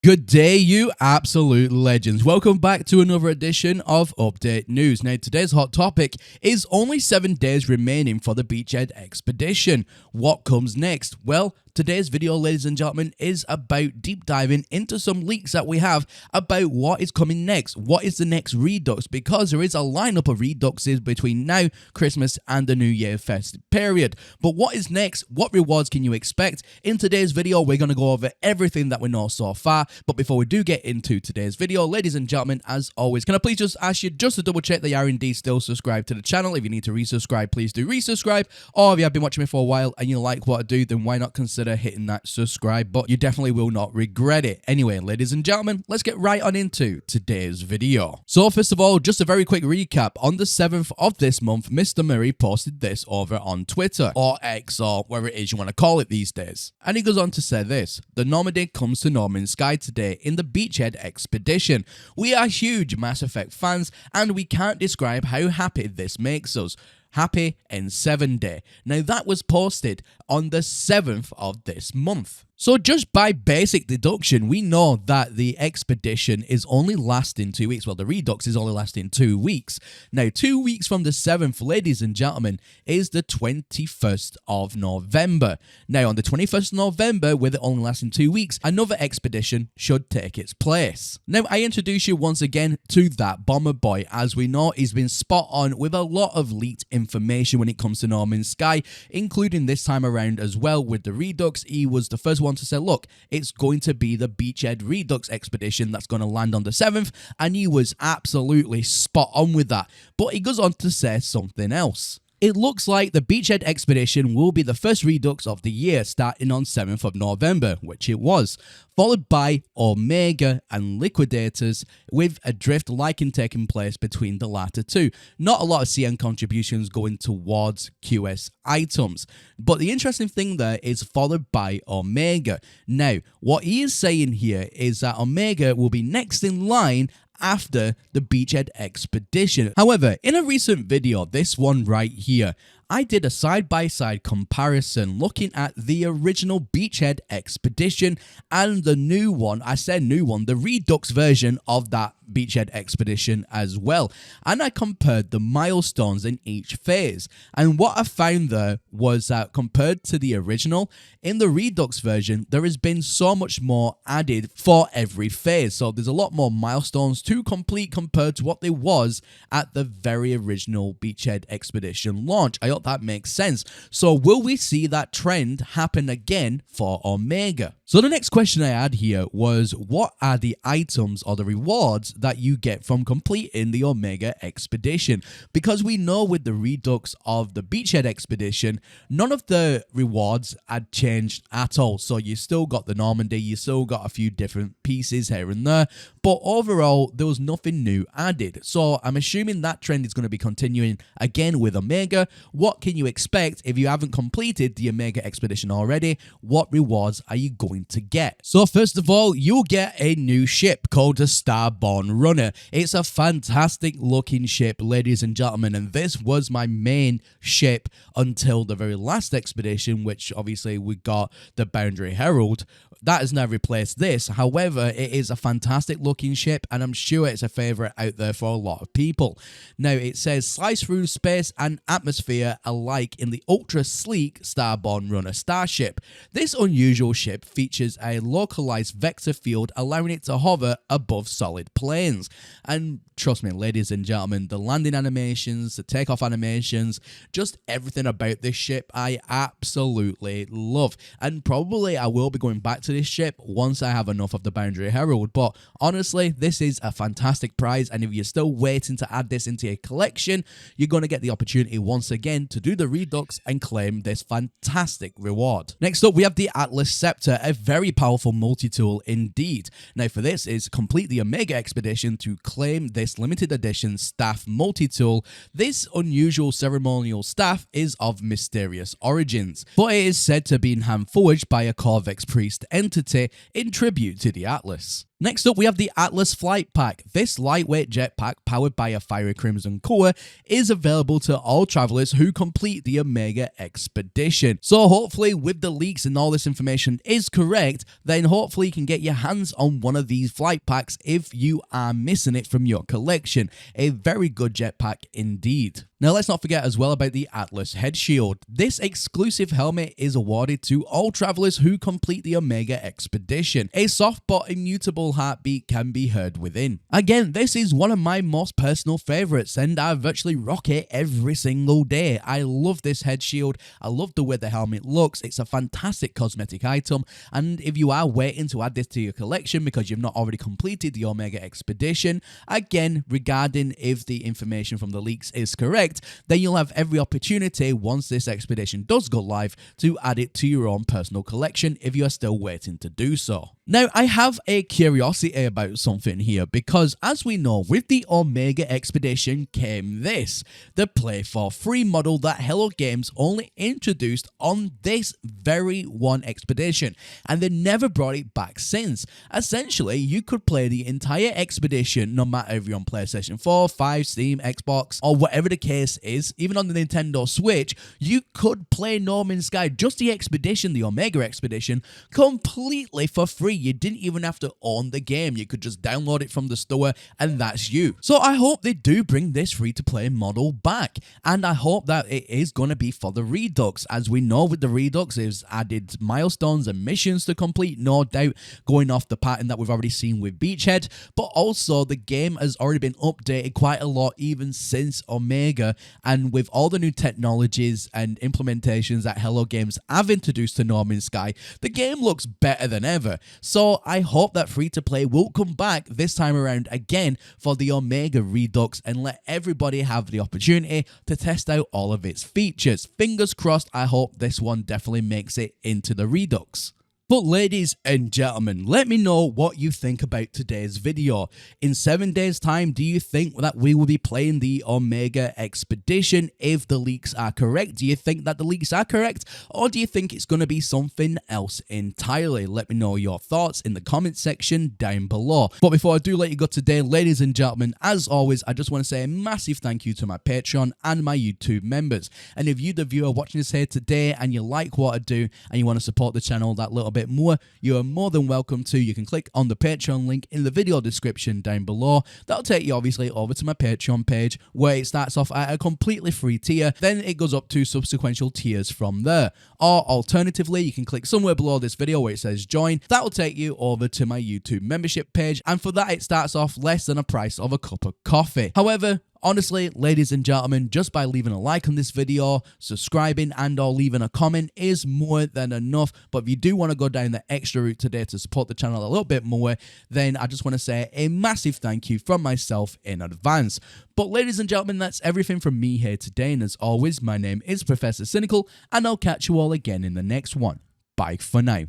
Good day, you absolute legends. Welcome back to another edition of Update News. Now, today's hot topic is only 7 days remaining for the Beachhead expedition. What comes next? Well, today's video, ladies and gentlemen, is about deep diving into some leaks that we have about what is coming next. What is the next Redux? Because there is a lineup of Reduxes between now, Christmas, and the New Year festive period. But what is next? What rewards can you expect? In today's video, we're going to go over everything that we know so far. But before we do get into today's video, ladies and gentlemen, as always, can I please just ask you just to double check that you are indeed still subscribed to the channel. If you need to resubscribe, please do resubscribe. Or if you have been watching me for a while and you like what I do, then why not consider hitting that subscribe button? You definitely will not regret it. Anyway, ladies and gentlemen, let's get right on into today's video. So first of all, just a very quick recap. On the 7th of this month, Mr. Murray posted this over on Twitter, or X, or whatever it is you want to call it these days. And he goes on to say this: the Normandy comes to Norman Sky today in the Beachhead expedition. We are huge Mass Effect fans, and we can't describe how happy this makes us. Happy in 7 day. Now that was posted on the 7th of this month. So just by basic deduction, we know that the expedition is only lasting 2 weeks. Well, the Redux is only lasting 2 weeks. Now, 2 weeks from the 7th, ladies and gentlemen, is the 21st of November. Now, on the 21st of November, with it only lasting 2 weeks, another expedition should take its place. Now, I introduce you once again to that Bomber Boy. As we know, he's been spot on with a lot of leaked information when it comes to No Man's Sky, including this time around as well with the Redux. He was the first one to say, look, it's going to be the Beachhead Redux expedition that's going to land on the 7th, and he was absolutely spot on with that. But he goes on to say something else. It looks like the Beachhead expedition will be the first Redux of the year, starting on 7th of November, which it was, followed by Omega and Liquidators, with a drift liking taking place between the latter two. Not a lot of CN contributions going towards QS items, but the interesting thing there is followed by Omega. Now, what he is saying here is that Omega will be next in line after the Beachhead expedition. However, in a recent video, this one right here, I did a side-by-side comparison looking at the original Beachhead expedition and the new one, I said new one, the Redux version of that Beachhead expedition as well. And I compared the milestones in each phase. And what I found there was that compared to the original, in the Redux version, there has been so much more added for every phase. So there's a lot more milestones to complete compared to what there was at the very original Beachhead expedition launch. I hope that makes sense. So will we see that trend happen again for Omega? So the next question I had here was, what are the items or the rewards that you get from completing the Omega expedition? Because we know with the Redux of the Beachhead expedition, none of the rewards had changed at all. So you still got the Normandy, you still got a few different pieces here and there, but overall there was nothing new added. So I'm assuming that trend is going to be continuing again with Omega. What can you expect if you haven't completed the Omega expedition already? What rewards are you going to get? So first of all, you'll get a new ship called the Starborn Runner. It's a fantastic looking ship, ladies and gentlemen, and this was my main ship until the very last expedition, which obviously we got the Boundary Herald. That has now replaced this. However, it is a fantastic looking ship, and I'm sure it's a favorite out there for a lot of people. Now, it says slice through space and atmosphere alike in the ultra sleek Starborn Runner starship. This unusual ship features a localized vector field, allowing it to hover above solid planes. And trust me, ladies and gentlemen, the landing animations, the takeoff animations, just everything about this ship I absolutely love. And probably I will be going back to this ship once I have enough of the Boundary Herald. But honestly, this is a fantastic prize, and if you're still waiting to add this into your collection, you're going to get the opportunity once again to do the Redux and claim this fantastic reward. Next up, we have the Atlas Scepter, a very powerful multi-tool indeed. Now for this is complete the Omega expedition to claim this limited edition staff multi-tool. This unusual ceremonial staff is of mysterious origins, but it is said to be hand forged by a Corvex priest entity in tribute to the Atlas. Next up, we have the Atlas Flight Pack. This lightweight jetpack powered by a fiery crimson core is available to all travelers who complete the Omega Expedition. So hopefully with the leaks and all this information is correct, then hopefully you can get your hands on one of these flight packs if you are missing it from your collection. A very good jetpack indeed. Now let's not forget as well about the Atlas Head Shield. This exclusive helmet is awarded to all travelers who complete the Omega Expedition. A soft but immutable heartbeat can be heard within. Again, this is one of my most personal favorites and I virtually rock it every single day. I love this head shield. I love the way the helmet looks. It's a fantastic cosmetic item, and if you are waiting to add this to your collection because you've not already completed the Omega Expedition, again, regarding if the information from the leaks is correct, then you'll have every opportunity once this expedition does go live to add it to your own personal collection if you are still waiting to do so. Now, I have a curiosity about something here because as we know, with the Omega Expedition came this, the play for free model that Hello Games only introduced on this very one expedition, and they never brought it back since. Essentially, you could play the entire expedition no matter if you're on PlayStation 4, 5, Steam, Xbox, or whatever the case is. Even on the Nintendo Switch, you could play No Man's Sky, just the expedition, the Omega Expedition, completely for free. You didn't even have to own the game. You could just download it from the store and that's you. So I hope they do bring this free-to-play model back, and I hope that it is going to be for the Redux. As we know with the Redux, it's added milestones and missions to complete, no doubt going off the pattern that we've already seen with Beachhead, but also the game has already been updated quite a lot even since Omega, and with all the new technologies and implementations that Hello Games have introduced to No Man's Sky, the game looks better than ever. So I hope that free-to-play will come back this time around again for the Omega Redux and let everybody have the opportunity to test out all of its features. Fingers crossed, I hope this one definitely makes it into the Redux. But ladies and gentlemen, let me know what you think about today's video. In 7 days' time, do you think that we will be playing the Omega Expedition if the leaks are correct? Do you think that the leaks are correct? Or do you think it's going to be something else entirely? Let me know your thoughts in the comment section down below. But before I do let you go today, ladies and gentlemen, as always, I just want to say a massive thank you to my Patreon and my YouTube members. And if you, the viewer watching this here today, and you like what I do and you want to support the channel that little bit more, you are more than welcome to. You can click on the Patreon link in the video description down below. That'll take you obviously over to my Patreon page where it starts off at a completely free tier, then it goes up to subsequent tiers from there. Or alternatively, you can click somewhere below this video where it says join. That'll take you over to my YouTube membership page, and for that it starts off less than a price of a cup of coffee. However, honestly, ladies and gentlemen, just by leaving a like on this video, subscribing, and or leaving a comment is more than enough. But if you do want to go down the extra route today to support the channel a little bit more, then I just want to say a massive thank you from myself in advance. But ladies and gentlemen, that's everything from me here today, and as always, my name is Professor Cynical, and I'll catch you all again in the next one. Bye for now.